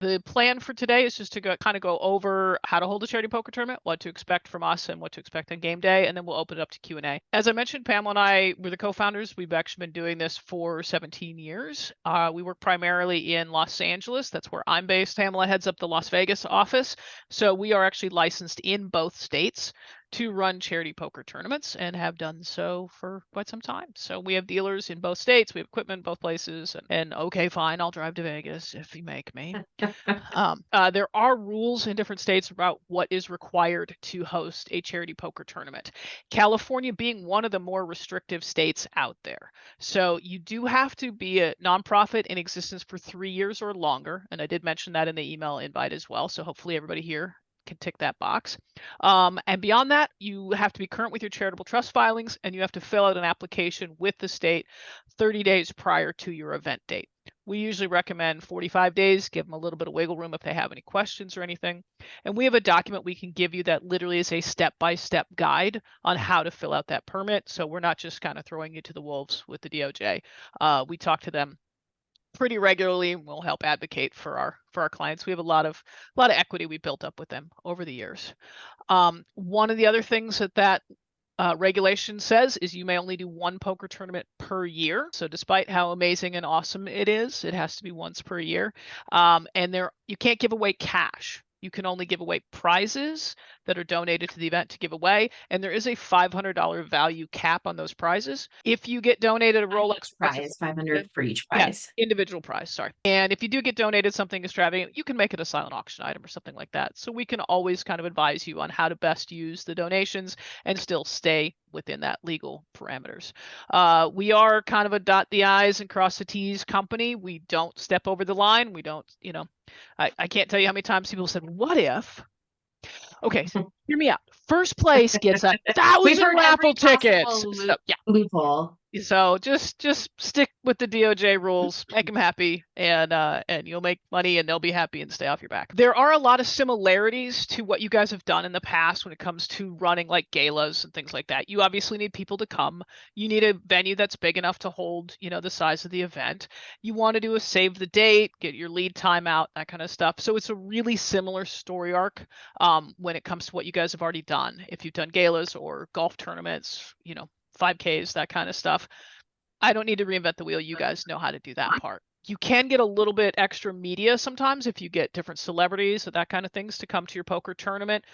The plan for today is just to go over how to hold a charity poker tournament, what to expect from us, and what to expect on game day, and then we'll open it up to Q&A. As I mentioned, Pamela and I were the co-founders. We've actually been doing this for 17 years. We work primarily in Los Angeles. That's where I'm based. Pamela heads up the Las Vegas office. So we are actually licensed in both states to run charity poker tournaments and have done so for quite some time. So we have dealers in both states. We have equipment in both places. And okay, fine, I'll drive to Vegas if you make me. There are rules in different states about what is required to host a charity poker tournament. California being one of the more restrictive states out there. So you do have to be a nonprofit in existence for 3 years or longer. And I did mention that in the email invite as well. So hopefully everybody here can tick that box. And beyond that, you have to be current with your charitable trust filings, and you have to fill out an application with the state 30 days prior to your event date. We usually recommend 45 days, give them a little bit of wiggle room if they have any questions or anything. And we have a document we can give you that literally is a step-by-step guide on how to fill out that permit. So we're not just kind of throwing you to the wolves with the DOJ. We talk to them pretty regularly, and we'll help advocate for our clients. We have a lot of equity we built up with them over the years. One of the other things that regulation says is you may only do one poker tournament per year. So despite how amazing and awesome it is, it has to be once per year. And you can't give away cash. You can only give away prizes that are donated to the event to give away. And there is a $500 value cap on those prizes. If you get donated a Rolex prize, 500 for each prize. Yeah, individual prize, sorry. And if you do get donated something extravagant, you can make it a silent auction item or something like that. So we can always kind of advise you on how to best use the donations and still stay within that legal parameters. We are kind of a dot the I's and cross the T's company. We don't step over the line. We don't, I can't tell you how many times people said, what if? Okay, so hear me out. First place gets 1,000 raffle tickets. So, yeah. Loophole. So just stick with the DOJ rules, make them happy, and you'll make money, and they'll be happy and stay off your back. There are a lot of similarities to what you guys have done in the past when it comes to running like galas and things like that. You obviously need people to come. You need a venue that's big enough to hold, the size of the event. You want to do a save the date, get your lead time out, that kind of stuff. So it's a really similar story arc when it comes to what you guys have already done. If you've done galas or golf tournaments, 5Ks, that kind of stuff. I don't need to reinvent the wheel. You guys know how to do that part. You can get a little bit extra media sometimes if you get different celebrities or that kind of things to come to your poker tournament.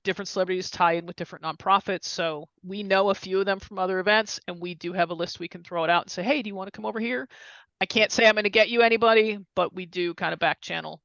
Different celebrities tie in with different nonprofits. So we know a few of them from other events, and we do have a list we can throw it out and say, hey, do you want to come over here? I can't say I'm going to get you anybody, but we do kind of back channel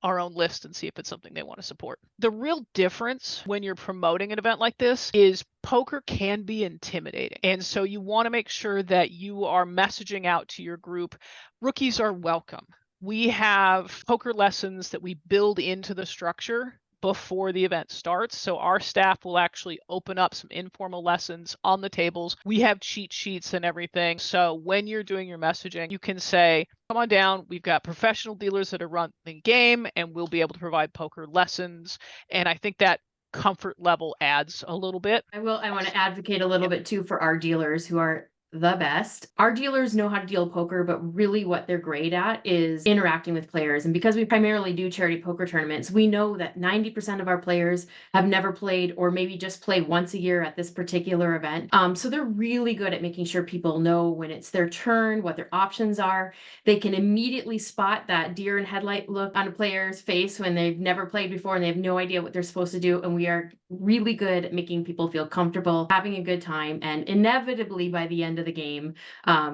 our own list and see if it's something they want to support. The real difference when you're promoting an event like this is poker can be intimidating. And so you want to make sure that you are messaging out to your group, rookies are welcome. We have poker lessons that we build into the structure before the event starts. So our staff will actually open up some informal lessons on the tables. We have cheat sheets and everything. So when you're doing your messaging, you can say, come on down. We've got professional dealers that are running game, and we'll be able to provide poker lessons. And I think that comfort level adds a little bit. I want to advocate a little bit too for our dealers who are the best. Our dealers know how to deal poker, but really what they're great at is interacting with players. And because we primarily do charity poker tournaments, we know that 90% of our players have never played or maybe just play once a year at this particular event. So they're really good at making sure people know when it's their turn, what their options are. They can immediately spot that deer in headlight look on a player's face when they've never played before and they have no idea what they're supposed to do. And we are really good at making people feel comfortable, having a good time, and inevitably by the end of the game,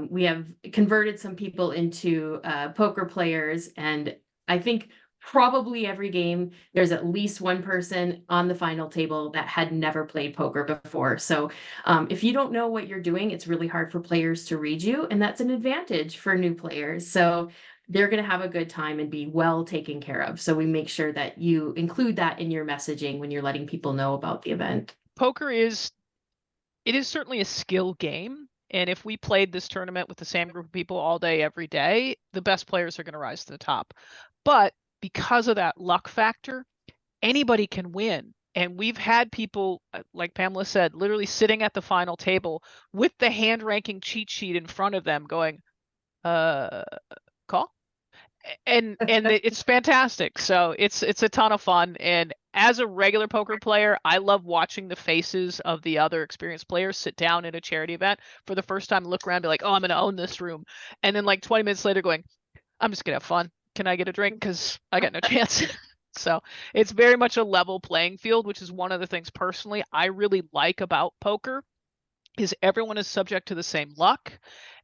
we have converted some people into poker players. And I think probably every game there's at least one person on the final table that had never played poker before. So if you don't know what you're doing, it's really hard for players to read you, and that's an advantage for new players. So they're going to have a good time and be well taken care of. So we make sure that you include that in your messaging when you're letting people know about the event. Poker is certainly a skill game. And if we played this tournament with the same group of people all day, every day, the best players are going to rise to the top. But because of that luck factor, anybody can win. And we've had people, like Pamela said, literally sitting at the final table with the hand ranking cheat sheet in front of them going, call? and it's fantastic. So it's a ton of fun. And as a regular poker player, I love watching the faces of the other experienced players sit down at a charity event for the first time, look around, and be like, "Oh, I'm gonna own this room," and then like 20 minutes later, going, "I'm just gonna have fun. Can I get a drink? Because I got no chance." So it's very much a level playing field, which is one of the things personally I really like about poker is everyone is subject to the same luck.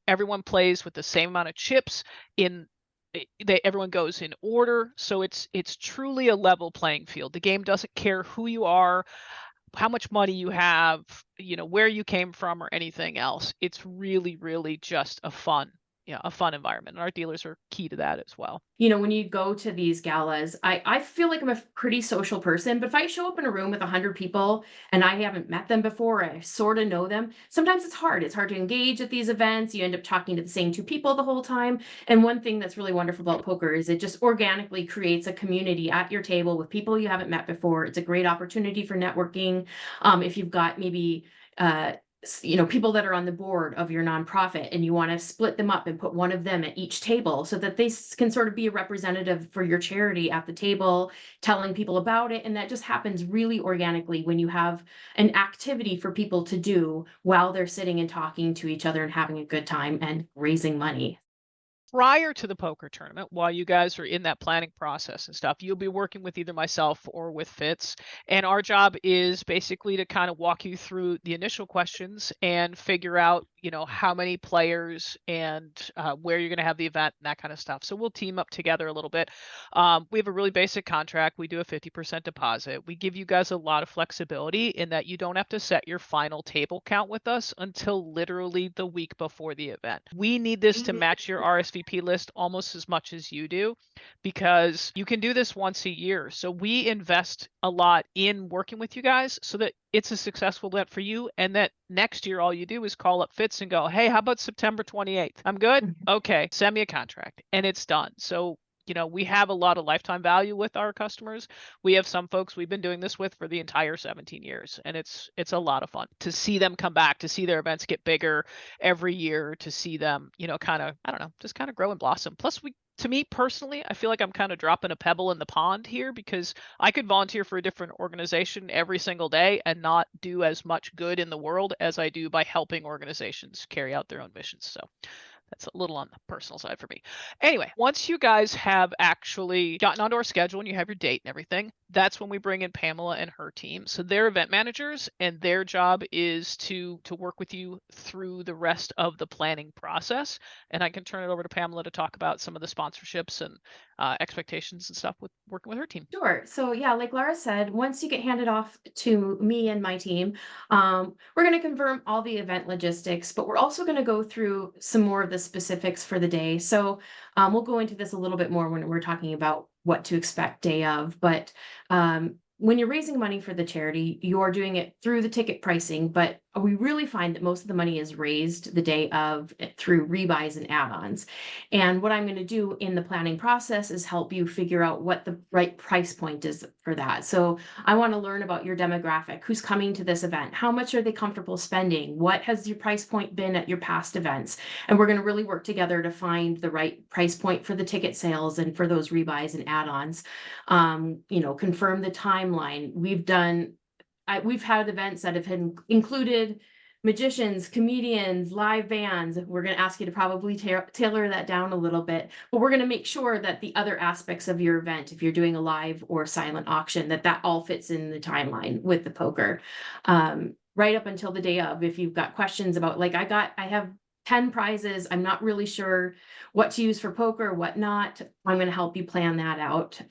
Everyone plays with the same amount of chips in everyone goes in order, so it's truly a level playing field. The game doesn't care who you are, how much money you have, where you came from or anything else. It's really just a fun environment. And our dealers are key to that as well. When you go to these galas, I feel like I'm a pretty social person, but if I show up in a room with 100 people and I haven't met them before, I sort of know them, sometimes it's hard. It's hard to engage at these events. You end up talking to the same two people the whole time. And one thing that's really wonderful about poker is it just organically creates a community at your table with people you haven't met before. It's a great opportunity for networking. If you've got maybe people that are on the board of your nonprofit and you want to split them up and put one of them at each table so that they can sort of be a representative for your charity at the table, telling people about it. And that just happens really organically when you have an activity for people to do while they're sitting and talking to each other and having a good time and raising money. Prior to the poker tournament, while you guys are in that planning process and stuff, you'll be working with either myself or with Fitz. And our job is basically to kind of walk you through the initial questions and figure out, how many players and where you're going to have the event and that kind of stuff. So we'll team up together a little bit. We have a really basic contract. We do a 50% deposit. We give you guys a lot of flexibility in that you don't have to set your final table count with us until literally the week before the event. We need this to match your RSVP list almost as much as you do, because you can do this once a year. So we invest a lot in working with you guys so that it's a successful event for you, and that next year all you do is call up Fitz and go, "Hey, how about September 28th? I'm good. Okay, send me a contract," and it's done. So we have a lot of lifetime value with our customers. We have some folks we've been doing this with for the entire 17 years, and it's a lot of fun to see them come back, to see their events get bigger every year, to see them, kind of, I don't know, just kind of grow and blossom. Plus, to me personally, I feel like I'm kind of dropping a pebble in the pond here, because I could volunteer for a different organization every single day and not do as much good in the world as I do by helping organizations carry out their own missions. So that's a little on the personal side for me. Anyway, once you guys have actually gotten onto our schedule and you have your date and everything, that's when we bring in Pamela and her team. So they're event managers, and their job is to work with you through the rest of the planning process. And I can turn it over to Pamela to talk about some of the sponsorships and expectations and stuff with working with her team. Sure. So yeah, like Laura said, once you get handed off to me and my team, we're going to confirm all the event logistics, but we're also going to go through some more of the specifics for the day. So we'll go into this a little bit more when we're talking about what to expect day of. But when you're raising money for the charity, you're doing it through the ticket pricing, but we really find that most of the money is raised the day of through rebuys and add-ons. And what I'm going to do in the planning process is help you figure out what the right price point is for that. So I want to learn about your demographic, who's coming to this event, how much are they comfortable spending, what has your price point been at your past events, and we're going to really work together to find the right price point for the ticket sales and for those rebuys and add-ons. Confirm the timeline. We've had events that have included magicians, comedians, live bands. We're going to ask you to probably tailor that down a little bit, but we're going to make sure that the other aspects of your event, if you're doing a live or silent auction, that all fits in the timeline with the poker. Right up until the day of, if you've got questions about, like, I have 10 prizes, I'm not really sure what to use for poker, what not, I'm going to help you plan that out.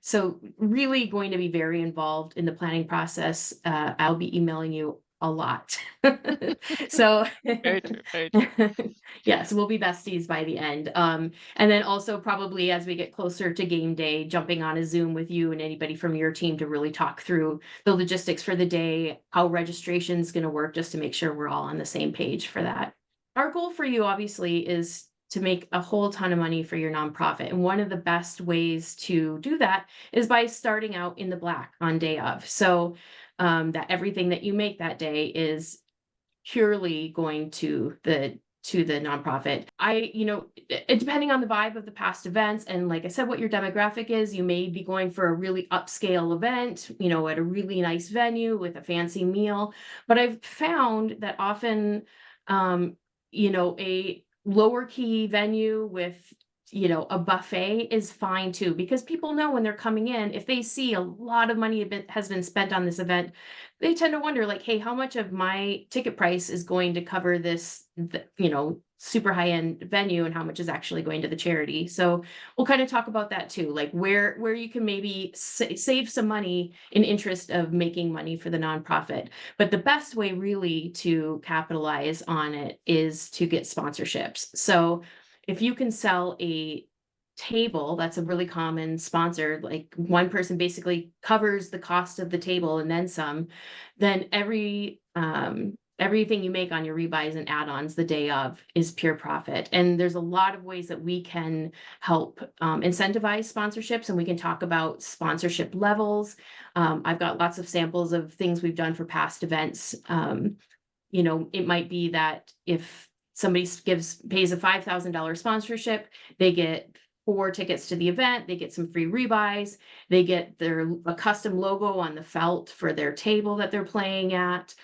So really going to be very involved in the planning process. I'll be emailing you a lot. So Very true. Very true. yes, we'll be besties by the end. And then also probably as we get closer to game day, jumping on a Zoom with you and anybody from your team to really talk through the logistics for the day, how registration is going to work, just to make sure we're all on the same page for that. Our goal for you obviously is to make a whole ton of money for your nonprofit. And one of the best ways to do that is by starting out in the black on day of. So that everything that you make that day is purely going to the to the nonprofit. Depending on the vibe of the past events, and like I said, what your demographic is, you may be going for a really upscale event, at a really nice venue with a fancy meal. But I've found that often, a lower key venue with a buffet is fine too, because people know when they're coming in, if they see a lot of money has been spent on this event, they tend to wonder, like, hey, how much of my ticket price is going to cover this, super high end venue, and how much is actually going to the charity. So we'll kind of talk about that too, like where you can maybe save some money in interest of making money for the nonprofit. But the best way really to capitalize on it is to get sponsorships. So if you can sell a table, that's a really common sponsor, like one person basically covers the cost of the table and then some, then everything you make on your rebuys and add-ons the day of is pure profit. And there's a lot of ways that we can help incentivize sponsorships, and we can talk about sponsorship levels. I've got lots of samples of things we've done for past events. It might be that if somebody pays a $5,000 sponsorship, they get 4 tickets to the event, they get some free rebuys, they get a custom logo on the felt for their table that they're playing at,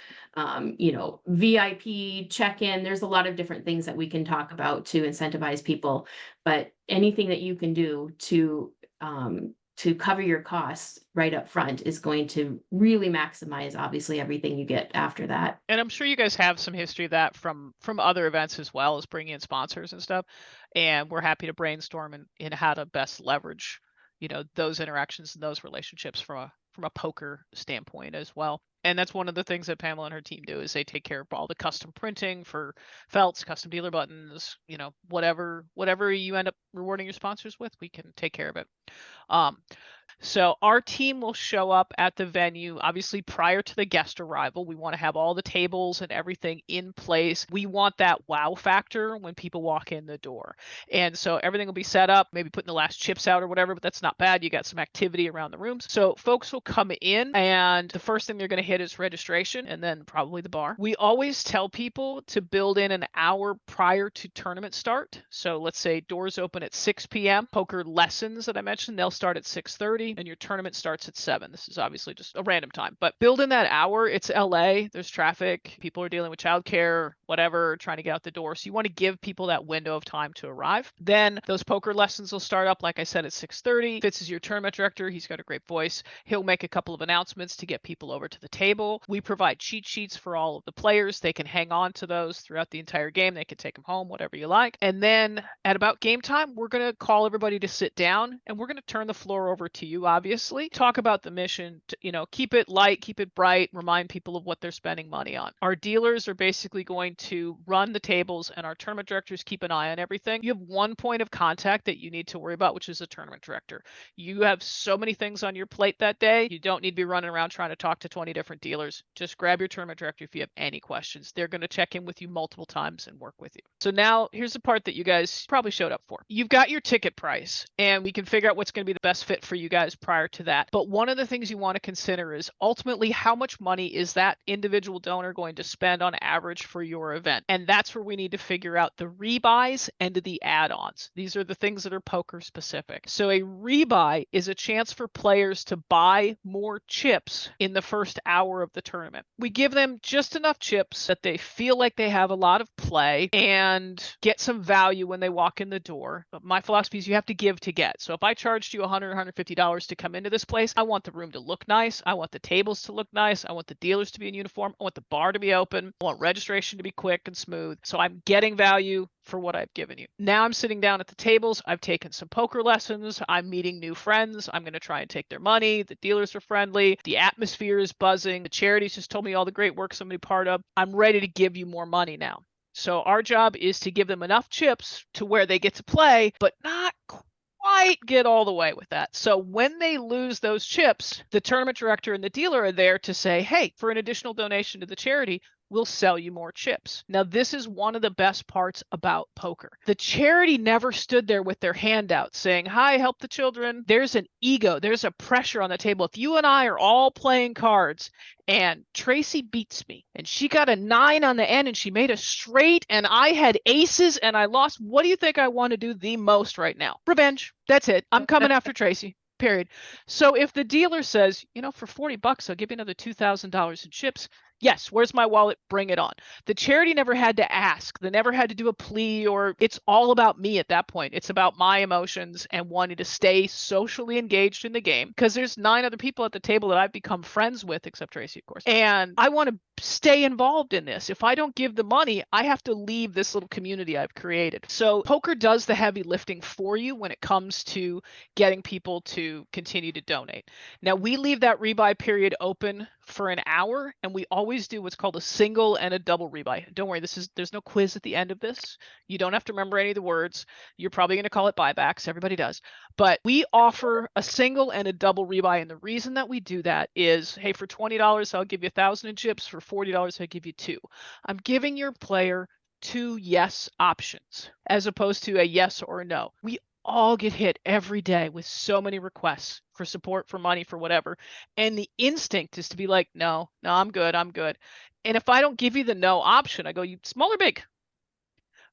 VIP check-in. There's a lot of different things that we can talk about to incentivize people, but anything that you can do to cover your costs right up front is going to really maximize, obviously, everything you get after that. And I'm sure you guys have some history of that from other events, as well as bringing in sponsors and stuff. And we're happy to brainstorm in how to best leverage, those interactions and those relationships from a poker standpoint as well. And that's one of the things that Pamela and her team do, is they take care of all the custom printing for felts, custom dealer buttons, whatever you end up rewarding your sponsors with, we can take care of it. So our team will show up at the venue, obviously prior to the guest arrival. We want to have all the tables and everything in place. We want that wow factor when people walk in the door. And so everything will be set up, maybe putting the last chips out or whatever, but that's not bad. You got some activity around the rooms. So folks will come in, and the first thing they're going to hit is registration, and then probably the bar. We always tell people to build in an hour prior to tournament start. So let's say doors open at 6 p.m. Poker lessons that I mentioned, they'll start at 6:30, and your tournament starts at 7. This is obviously just a random time, but build in that hour. It's LA, there's traffic, people are dealing with childcare, whatever, trying to get out the door. So you want to give people that window of time to arrive. Then those poker lessons will start up, like I said, at 6:30. Fitz is your tournament director. He's got a great voice. He'll make a couple of announcements to get people over to the table. We provide cheat sheets for all of the players. They can hang on to those throughout the entire game. They can take them home, whatever you like. And then at about game time, we're going to call everybody to sit down, and we're going to turn the floor over to you, obviously. Talk about the mission, keep it light, keep it bright, remind people of what they're spending money on. Our dealers are basically going to run the tables, and our tournament directors keep an eye on everything. You have one point of contact that you need to worry about, which is the tournament director. You have so many things on your plate that day. You don't need to be running around trying to talk to 20 different dealers. Just grab your tournament director if you have any questions. They're going to check in with you multiple times and work with you. So now here's the part that you guys probably showed up for. You've got your ticket price, and we can figure out what's going to be the best fit for you guys prior to that. But one of the things you want to consider is ultimately how much money is that individual donor going to spend on average for your event. And that's where we need to figure out the rebuys and the add-ons. These are the things that are poker specific. So a rebuy is a chance for players to buy more chips in the first hour of the tournament. We give them just enough chips that they feel like they have a lot of play and get some value when they walk in the door. But my philosophy is you have to give to get. So if I charged you $100, $150 to come into this place, I want the room to look nice. I want the tables to look nice. I want the dealers to be in uniform. I want the bar to be open. I want registration to be quick and smooth. So I'm getting value for what I've given you. Now I'm sitting down at the tables. I've taken some poker lessons. I'm meeting new friends. I'm going to try and take their money. The dealers are friendly. The atmosphere is buzzing. The charities just told me all the great work somebody part of. I'm ready to give you more money now. So our job is to give them enough chips to where they get to play, but not quite get all the way with that. So when they lose those chips, the tournament director and the dealer are there to say, hey, for an additional donation to the charity, we'll sell you more chips. Now, this is one of the best parts about poker. The charity never stood there with their hand out saying, hi, help the children. There's an ego, there's a pressure on the table. If you and I are all playing cards and Tracy beats me and she got a 9 on the end and she made a straight and I had aces and I lost, what do you think I want to do the most right now? Revenge. That's it. I'm coming after Tracy. Period. So if the dealer says, for $40, I'll give you another $2,000 in chips. Yes, where's my wallet? Bring it on. The charity never had to ask. They never had to do a plea, or it's all about me at that point. It's about my emotions and wanting to stay socially engaged in the game because there's 9 other people at the table that I've become friends with, except Tracy, of course. And I want to stay involved in this. If I don't give the money, I have to leave this little community I've created. So poker does the heavy lifting for you when it comes to getting people to continue to donate. Now, we leave that rebuy period open for an hour, and we always do what's called a single and a double rebuy. Don't worry, there's no quiz at the end of this. You don't have to remember any of the words. You're probably going to call it buybacks. Everybody does. But we offer a single and a double rebuy, and the reason that we do that is, hey, for $20, I'll give you 1,000 in chips. For $40, I'll give you 2. I'm giving your player 2 yes options as opposed to a yes or a no. We all get hit every day with so many requests for support, for money, for whatever. And the instinct is to be like, no, I'm good. I'm good. And if I don't give you the no option, I go, you small or big?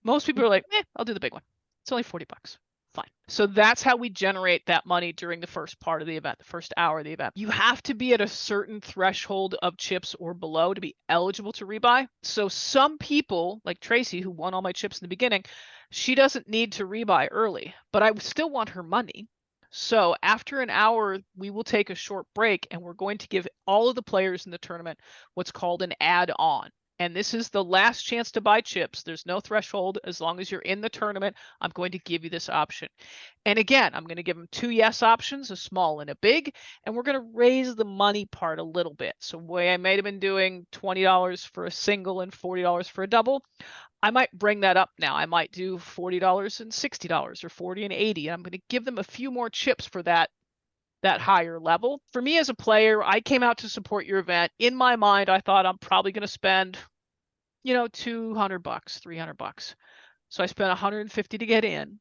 Most people are like, I'll do the big one. It's only $40. Fine. So that's how we generate that money during the first part of the event, the first hour of the event. You have to be at a certain threshold of chips or below to be eligible to rebuy. So some people, like Tracy, who won all my chips in the beginning, she doesn't need to rebuy early, but I still want her money. So after an hour, we will take a short break and we're going to give all of the players in the tournament what's called an add-on. And this is the last chance to buy chips. There's no threshold. As long as you're in the tournament, I'm going to give you this option. And again, I'm going to give them 2 yes options, a small and a big, and we're going to raise the money part a little bit. So way I might have been doing $20 for a single and $40 for a double, I might bring that up now. I might do $40 and $60 or $40 and $80. And I'm going to give them a few more chips for that higher level. For me as a player, I came out to support your event. In my mind, I thought I'm probably going to spend, $200, $300. So I spent $150 to get in.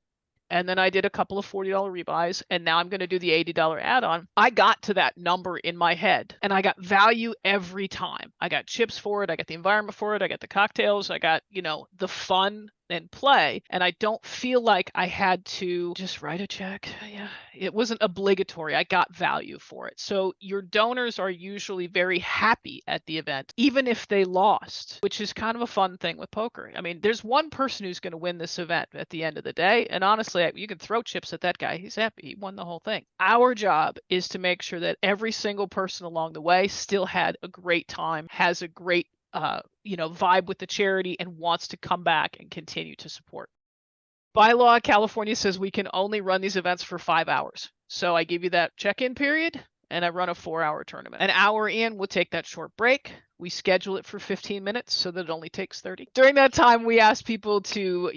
And then I did a couple of $40 rebuys, and now I'm going to do the $80 add-on. I got to that number in my head, and I got value every time. I got chips for it. I got the environment for it. I got the cocktails. I got, the fun and play. And I don't feel like I had to just write a check. Yeah, it wasn't obligatory. I got value for it. So your donors are usually very happy at the event, even if they lost, which is kind of a fun thing with poker. I mean, there's one person who's going to win this event at the end of the day. And honestly, you can throw chips at that guy. He's happy. He won the whole thing. Our job is to make sure that every single person along the way still had a great time, has a great vibe with the charity, and wants to come back and continue to support. By law, California says we can only run these events for 5 hours. So I give you that check-in period and I run a 4-hour tournament. An hour in, we'll take that short break. We schedule it for 15 minutes so that it only takes 30. During that time, we ask people to,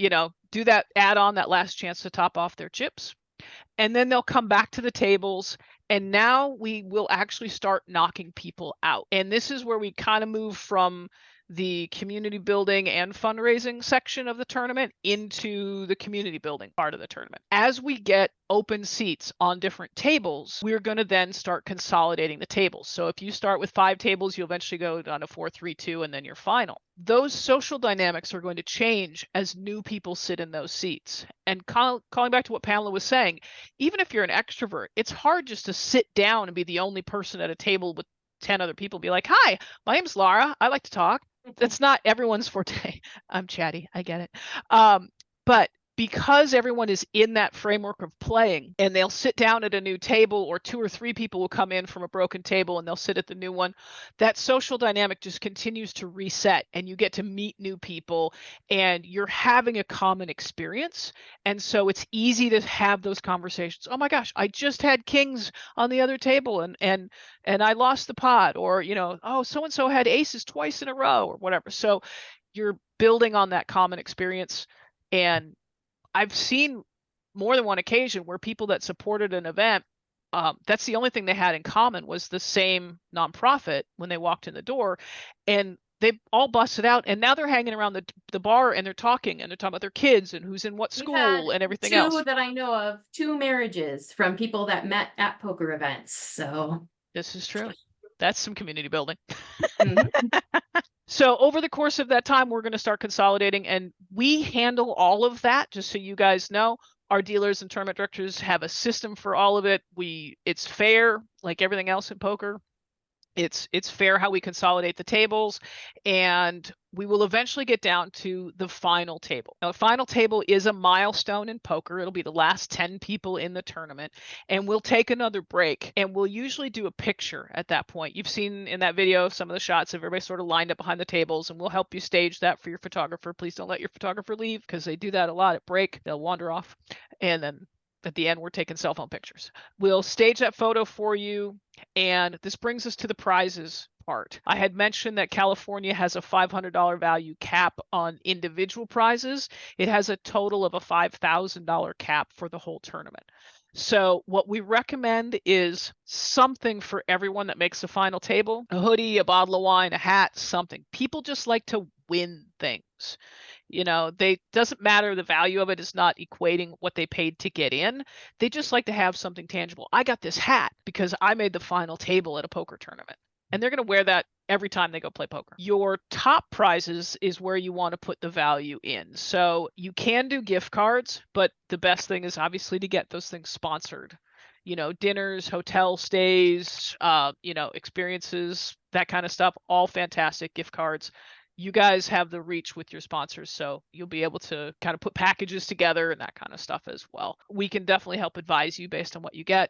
do that add-on, that last chance to top off their chips. And then they'll come back to the tables. And now we will actually start knocking people out. And this is where we kind of move from the community building and fundraising section of the tournament into the community building part of the tournament. As we get open seats on different tables, we're going to then start consolidating the tables. So if you start with 5 tables, you'll eventually go down to 4, 3, 2, and then your final. Those social dynamics are going to change as new people sit in those seats. And calling back to what Pamela was saying, even if you're an extrovert, it's hard just to sit down and be the only person at a table with 10 other people, be like, hi, my name's Laura. I like to talk. That's not everyone's forte. I'm chatty. I get it. But because everyone is in that framework of playing, and they'll sit down at a new table, or 2 or 3 people will come in from a broken table and they'll sit at the new one, that social dynamic just continues to reset, and you get to meet new people and you're having a common experience. And so it's easy to have those conversations. Oh my gosh, I just had kings on the other table and I lost the pot, or, oh, so-and-so had aces twice in a row, or whatever. So you're building on that common experience. And I've seen more than one occasion where people that supported an event, that's the only thing they had in common was the same nonprofit when they walked in the door. And they all busted out, and now they're hanging around the bar and they're talking about their kids and who's in what We've school had and everything two else. that I know of, 2 marriages from people that met at poker events. So This is true. That's some community building. mhm. So over the course of that time, we're going to start consolidating, and we handle all of that. Just so you guys know, our dealers and tournament directors have a system for all of it. It's fair, like everything else in poker. It's fair how we consolidate the tables, and we will eventually get down to the final table. Now, the final table is a milestone in poker. It'll be the last 10 people in the tournament, and we'll take another break, and we'll usually do a picture at that point. You've seen in that video some of the shots of everybody sort of lined up behind the tables, and we'll help you stage that for your photographer. Please don't let your photographer leave, because they do that a lot at break. They'll wander off, and then at the end, we're taking cell phone pictures. We'll stage that photo for you, and this brings us to the prizes part. I had mentioned that California has a $500 value cap on individual prizes. It has a total of a $5,000 cap for the whole tournament. So what we recommend is something for everyone that makes the final table: a hoodie, a bottle of wine, a hat, something. People just like to win things. They doesn't matter, the value of it is not equating what they paid to get in. They just like to have something tangible. I got this hat because I made the final table at a poker tournament, and they're going to wear that every time they go play poker. Your top prizes is where you want to put the value in. So you can do gift cards, but the best thing is obviously to get those things sponsored. Dinners, hotel stays, experiences, that kind of stuff, all fantastic gift cards. You guys have the reach with your sponsors, so you'll be able to kind of put packages together and that kind of stuff as well. We can definitely help advise you based on what you get.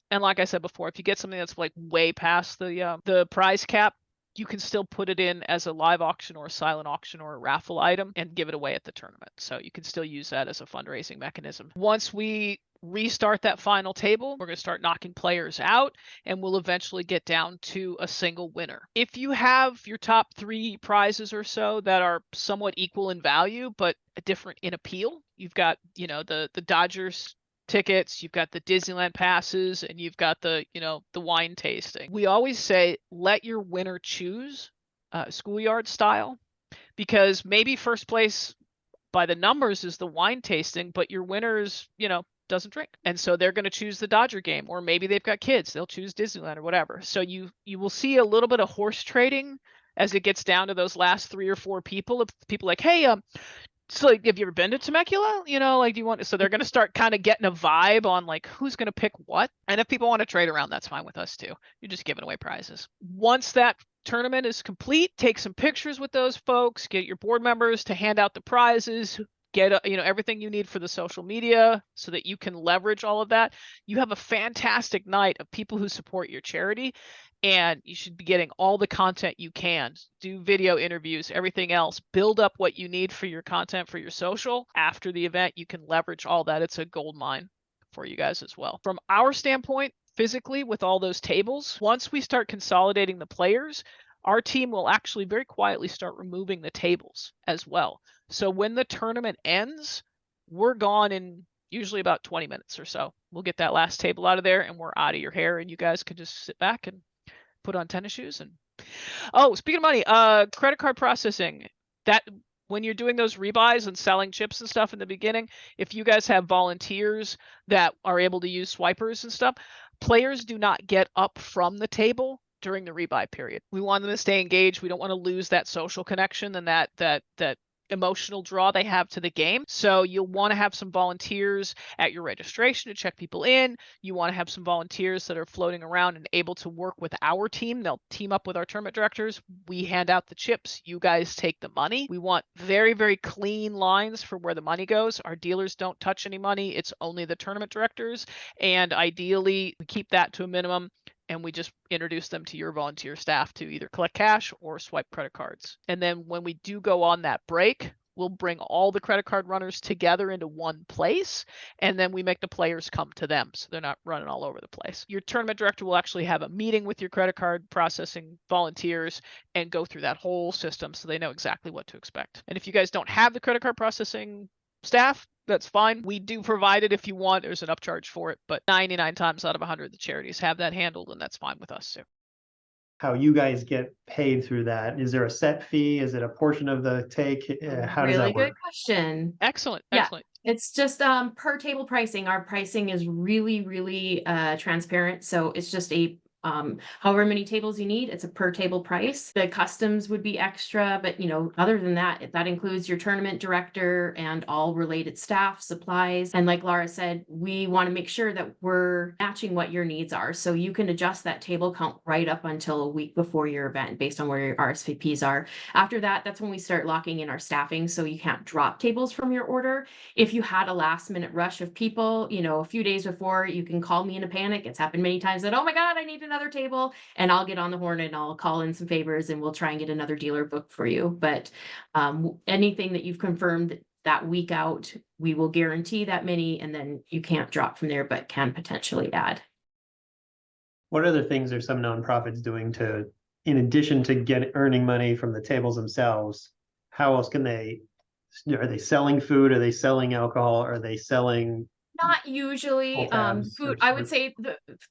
And like I said before, if you get something that's like way past the prize cap, you can still put it in as a live auction or a silent auction or a raffle item and give it away at the tournament. So you can still use that as a fundraising mechanism. Once we restart that final table, we're going to start knocking players out, and we'll eventually get down to a single winner. If you have your top 3 prizes or so that are somewhat equal in value but different in appeal, you've got the Dodgers tickets, you've got the Disneyland passes, and you've got the wine tasting. We always say let your winner choose, schoolyard style, because maybe first place by the numbers is the wine tasting, but your winner is doesn't drink, and so they're going to choose the Dodger game, or maybe they've got kids, they'll choose Disneyland or whatever. So you will see a little bit of horse trading as it gets down to those last 3 or 4 people. If people like, hey, so like, have you ever been to Temecula? Like, do you want? So they're going to start kind of getting a vibe on like who's going to pick what. And if people want to trade around, that's fine with us too. You're just giving away prizes. Once that tournament is complete, take some pictures with those folks, get your board members to hand out the prizes, get everything you need for the social media so that you can leverage all of that. You have a fantastic night of people who support your charity, and you should be getting all the content you can. Do video interviews, everything else. Build up what you need for your content for your social. After the event, you can leverage all that. It's a gold mine for you guys as well. From our standpoint, physically, with all those tables, once we start consolidating the players, our team will actually very quietly start removing the tables as well. So when the tournament ends, we're gone in usually about 20 minutes or so. We'll get that last table out of there, and we're out of your hair, and you guys can just sit back and put on tennis shoes. And speaking of money, credit card processing, that when you're doing those rebuys and selling chips and stuff in the beginning, if you guys have volunteers that are able to use swipers and stuff, players do not get up from the table during the rebuy period. We want them to stay engaged. We don't want to lose that social connection and that emotional draw they have to the game. So you'll want to have some volunteers at your registration to check people in. You want to have some volunteers that are floating around and able to work with our team. They'll team up with our tournament directors. We hand out the chips. You guys take the money. We want very, very clean lines for where the money goes. Our dealers don't touch any money. It's only the tournament directors. And ideally, we keep that to a minimum, and we just introduce them to your volunteer staff to either collect cash or swipe credit cards. And then when we do go on that break, we'll bring all the credit card runners together into one place, and then we make the players come to them so they're not running all over the place. Your tournament director will actually have a meeting with your credit card processing volunteers and go through that whole system so they know exactly what to expect. And if you guys don't have the credit card processing staff, that's fine. We do provide it if you want. There's an upcharge for it, but 99 times out of 100, the charities have that handled, and that's fine with us too. how you guys get paid through that. Is there a set fee? Is it a portion of the take? How does that Really work? good question. Excellent. Yeah. Excellent. It's just per table pricing. Our pricing is really transparent. So it's just a however many tables you need, it's a per table price. The customs would be extra, but other than that, that includes your tournament director and all related staff, supplies. And like Laura said, we want to make sure that we're matching what your needs are. So you can adjust that table count right up until a week before your event based on where your RSVPs are. After that, that's when we start locking in our staffing. So you can't drop tables from your order. If you had a last minute rush of people, a few days before, you can call me in a panic. It's happened many times that, oh my God, I need another table, and I'll get on the horn and I'll call in some favors and we'll try and get another dealer booked for you. But anything that you've confirmed that week out, we will guarantee that many, and then you can't drop from there, but can potentially add. What other things are some nonprofits doing to, in addition to earning money from the tables themselves, how else can are they selling food? Are they selling alcohol? Are they selling? Not usually. Food, I would say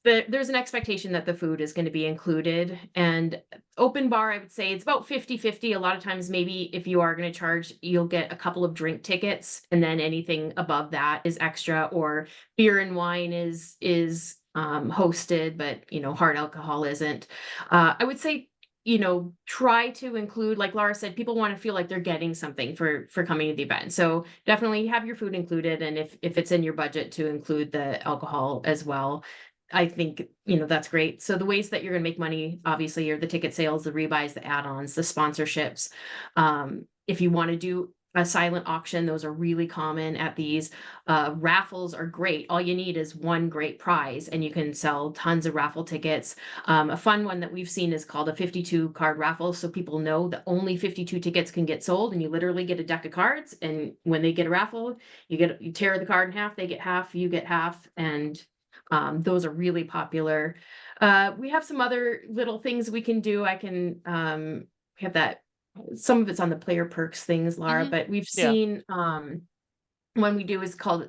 there's an expectation that the food is going to be included, and open bar, I would say it's about 50-50. A lot of times, maybe if you are going to charge, you'll get a couple of drink tickets, and then anything above that is extra, or beer and wine is hosted, but hard alcohol isn't. I would say try to include, like Laura said, people want to feel like they're getting something for coming to the event. So definitely have your food included. And if it's in your budget to include the alcohol as well, I think, that's great. So the ways that you're going to make money, obviously, are the ticket sales, the rebuys, the add-ons, the sponsorships. If you want to do a silent auction, those are really common at these. Raffles are great. All you need is one great prize and you can sell tons of raffle tickets. A fun one that we've seen is called a 52 card raffle. So people know that only 52 tickets can get sold, and you literally get a deck of cards. And when they get a raffle, you tear the card in half, they get half, you get half. And those are really popular. We have some other little things we can do. We have that. Some of it's on the player perks things, Laura, but we've seen one we do is called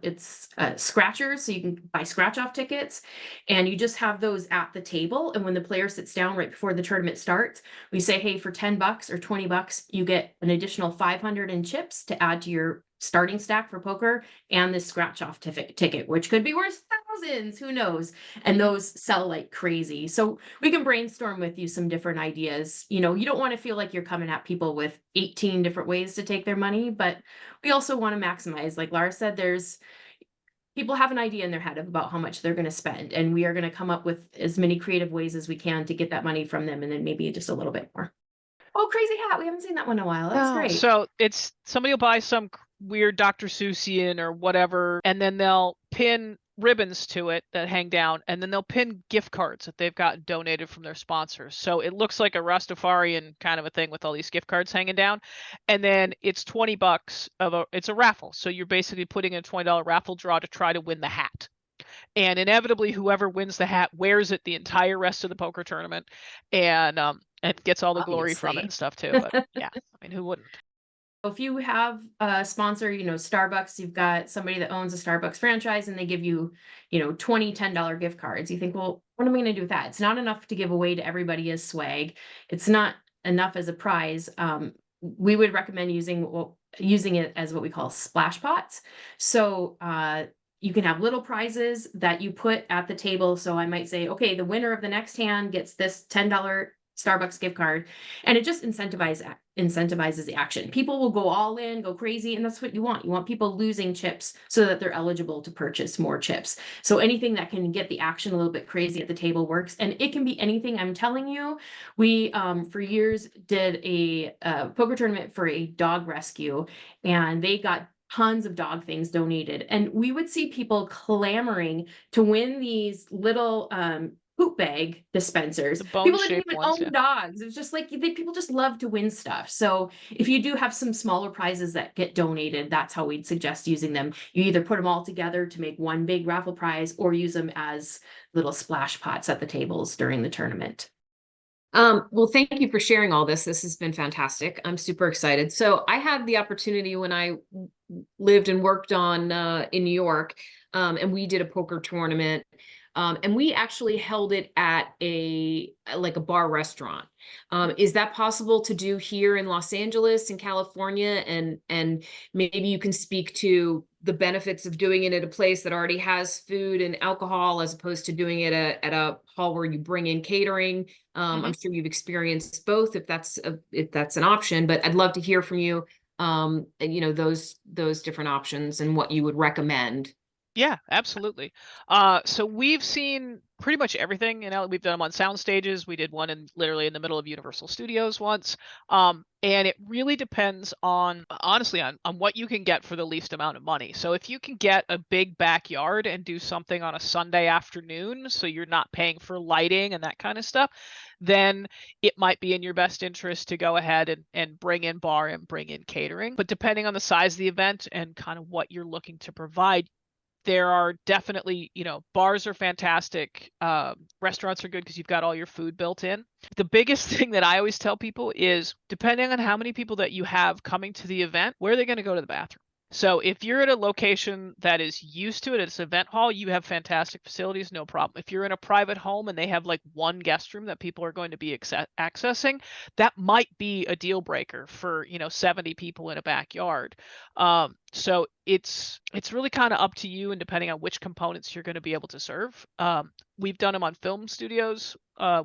scratchers. So you can buy scratch off tickets, and you just have those at the table. And when the player sits down right before the tournament starts, we say, hey, for $10 or $20, you get an additional 500 in chips to add to your starting stack for poker, and this scratch off ticket, which could be worth thousands, who knows? And those sell like crazy. So we can brainstorm with you some different ideas. You don't want to feel like you're coming at people with 18 different ways to take their money, but we also want to maximize. Like Laura said, people have an idea in their head about how much they're going to spend, and we are going to come up with as many creative ways as we can to get that money from them, and then maybe just a little bit more. Oh, crazy hat. We haven't seen that one in a while. That's great. So it's somebody will buy some weird Dr. Seussian or whatever, and then they'll pin ribbons to it that hang down, and then they'll pin gift cards that they've gotten donated from their sponsors. So it looks like a Rastafarian kind of a thing with all these gift cards hanging down. And then it's $20 it's a raffle. So you're basically putting in a $20 raffle draw to try to win the hat. And inevitably, whoever wins the hat wears it the entire rest of the poker tournament, and it gets all the glory from it and stuff too. But yeah, I mean, who wouldn't? If you have a sponsor, Starbucks, you've got somebody that owns a Starbucks franchise and they give you, 20 $10 gift cards. You think, well, what am I going to do with that? It's not enough to give away to everybody as swag. It's not enough as a prize. We would recommend using it as what we call splash pots. So you can have little prizes that you put at the table. So I might say, okay, the winner of the next hand gets this $10 Starbucks gift card, and it just incentivizes the action. People will go all in, go crazy, and that's what you want. You want people losing chips so that they're eligible to purchase more chips. So anything that can get the action a little bit crazy at the table works, and it can be anything. I'm telling you, we for years did a poker tournament for a dog rescue, and they got tons of dog things donated, and we would see people clamoring to win these little poop bag dispensers. People that didn't even own dogs. It was just like people just love to win stuff. So if you do have some smaller prizes that get donated, that's how we'd suggest using them. You either put them all together to make one big raffle prize, or use them as little splash pots at the tables during the tournament. Well, thank you for sharing all this. This has been fantastic. I'm super excited. So I had the opportunity when I lived and worked in New York, and we did a poker tournament. And we actually held it at like a bar restaurant. Is that possible to do here in Los Angeles, in California? And maybe you can speak to the benefits of doing it at a place that already has food and alcohol, as opposed to doing it at a hall where you bring in catering. I'm sure you've experienced both, if that's an option, but I'd love to hear from you, those different options and what you would recommend. Yeah, absolutely. So we've seen pretty much everything. We've done them on sound stages. We did one literally in the middle of Universal Studios once. And it really depends honestly on what you can get for the least amount of money. So if you can get a big backyard and do something on a Sunday afternoon, so you're not paying for lighting and that kind of stuff, then it might be in your best interest to go ahead and bring in bar and bring in catering. But depending on the size of the event and kind of what you're looking to provide, there are definitely, bars are fantastic. Restaurants are good because you've got all your food built in. The biggest thing that I always tell people is, depending on how many people that you have coming to the event, where are they going to go to the bathroom? So if you're at a location that is used to it, it's an event hall, you have fantastic facilities, no problem. If you're in a private home and they have like one guest room that people are going to be accessing, that might be a deal breaker for, 70 people in a backyard. So it's really kind of up to you, and depending on which components you're going to be able to serve. We've done them on film studios.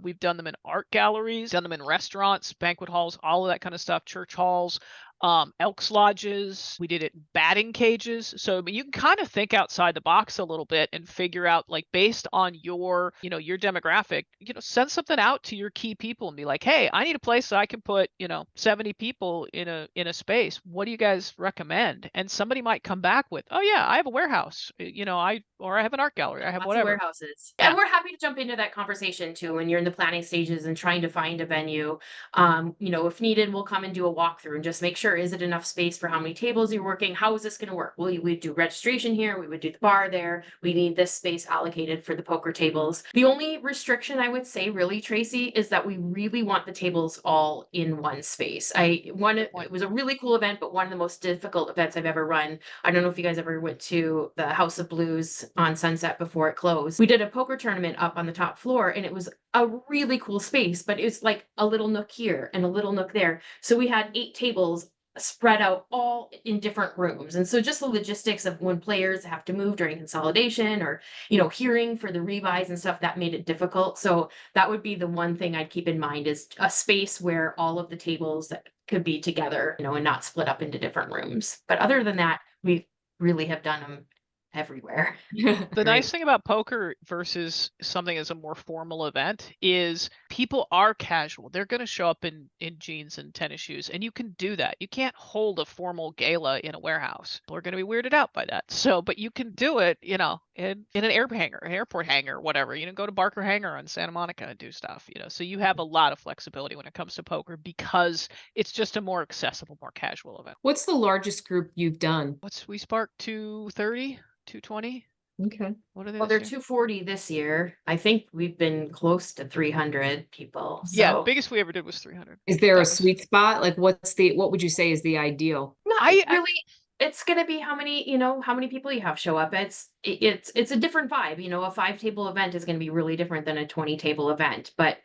We've done them in art galleries, done them in restaurants, banquet halls, all of that kind of stuff, church halls, Elks lodges. We did it in batting cages. So you can kind of think outside the box a little bit and figure out, like, based on your, your demographic, send something out to your key people and be like, hey, I need a place that I can put, 70 people in a space. What do you guys recommend? And somebody might come back with, oh yeah, I have a warehouse, I have an art gallery, I have Lots of whatever. warehouses. Yeah. And we're happy to jump into that conversation too when you're in the planning stages and trying to find a venue. If needed, we'll come and do a walkthrough and just make sure, is it enough space for how many tables you're working? How is this going to work? We do registration here, we would do the bar there. We need this space allocated for the poker tables. The only restriction I would say, really, Tracy, is that we really want the tables all in one space. It was a really cool event, but one of the most difficult events I've ever run. I don't know if you guys ever went to the House of Blues on Sunset before it closed. We did a poker tournament up on the top floor, and it was a really cool space, but it was like a little nook here and a little nook there. So we had 8 tables spread out all in different rooms. And so just the logistics of when players have to move during consolidation or, hearing for the rebuys and stuff, that made it difficult. So that would be the one thing I'd keep in mind, is a space where all of the tables that could be together, and not split up into different rooms. But other than that, we really have done them everywhere. The nice thing about poker versus something as a more formal event is people are casual. They're going to show up in jeans and tennis shoes, and you can do that. You can't hold a formal gala in a warehouse. People are going to be weirded out by that. So, but you can do it, in an airport hangar, whatever. Go to Barker Hangar on Santa Monica and do stuff, So you have a lot of flexibility when it comes to poker because it's just a more accessible, more casual event. What's the largest group you've done? We sparked 230, 220. Okay. What are they? Well, they're 240 this year. I think we've been close to 300 people. So. Yeah, the biggest we ever did was 300. Is there a sweet spot? Like, what would you say is the ideal? Really, it's going to be how many people you have show up. It's a different vibe. A 5-table event is going to be really different than a 20-table event. But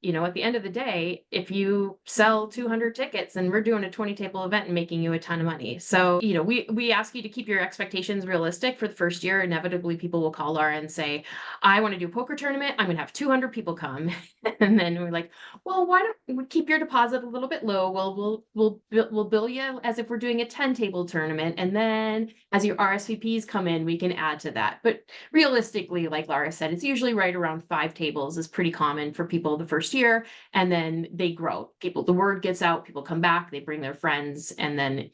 at the end of the day, if you sell 200 tickets, then we're doing a 20-table event and making you a ton of money. So, we ask you to keep your expectations realistic for the first year. Inevitably, people will call Laura and say, I want to do a poker tournament. I'm going to have 200 people come. And then we're like, well, why don't we keep your deposit a little bit low? Well, we'll bill you as if we're doing a 10-table tournament. And then as your RSVPs come in, we can add to that. But realistically, like Laura said, it's usually right around 5 tables is pretty common for people the first year, and then they grow. The word gets out, people come back, they bring their friends, and then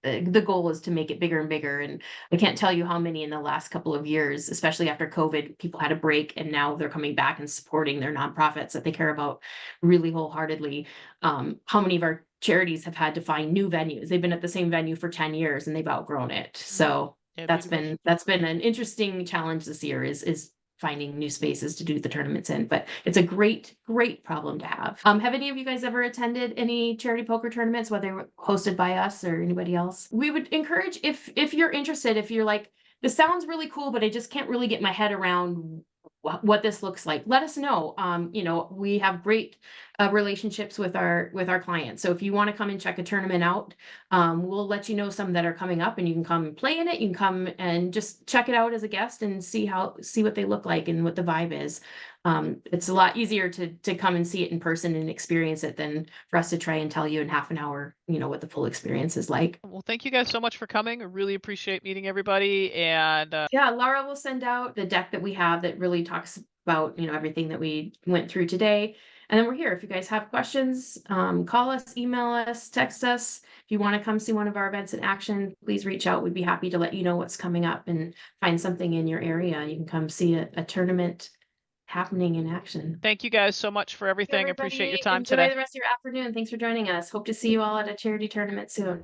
the goal is to make it bigger and bigger. And I can't tell you how many in the last couple of years, especially after COVID, people had a break and now they're coming back and supporting their nonprofits that they care about really wholeheartedly. How many of our charities have had to find new venues? They've been at the same venue for 10 years and they've outgrown it. So that's been an interesting challenge this year, is finding new spaces to do the tournaments in, but it's a great problem to have. Have any of you guys ever attended any charity poker tournaments, whether hosted by us or anybody else? We would encourage, if you're interested, if you're like, this sounds really cool, but I just can't really get my head around what this looks like. Let us know. You know, we have great relationships with our clients. So if you want to come and check a tournament out, we'll let you know some that are coming up, and you can come and play in it. You can come and just check it out as a guest and see what they look like and what the vibe is. It's a lot easier to come and see it in person and experience it than for us to try and tell you in half an hour, you know, what the full experience is like. Well, thank you guys so much for coming. I really appreciate meeting everybody. And Yeah, Laura will send out the deck that we have that really talks about, you know, everything that we went through today. And then we're here. If you guys have questions, call us, email us, text us. If you want to come see one of our events in action, please reach out. We'd be happy to let you know what's coming up and find something in your area. You can come see a tournament happening in action. thank you guys so much for everything. Appreciate your Everybody, time enjoy today. the rest of your afternoon. Thanks for joining us. Hope to see you all at a charity tournament soon.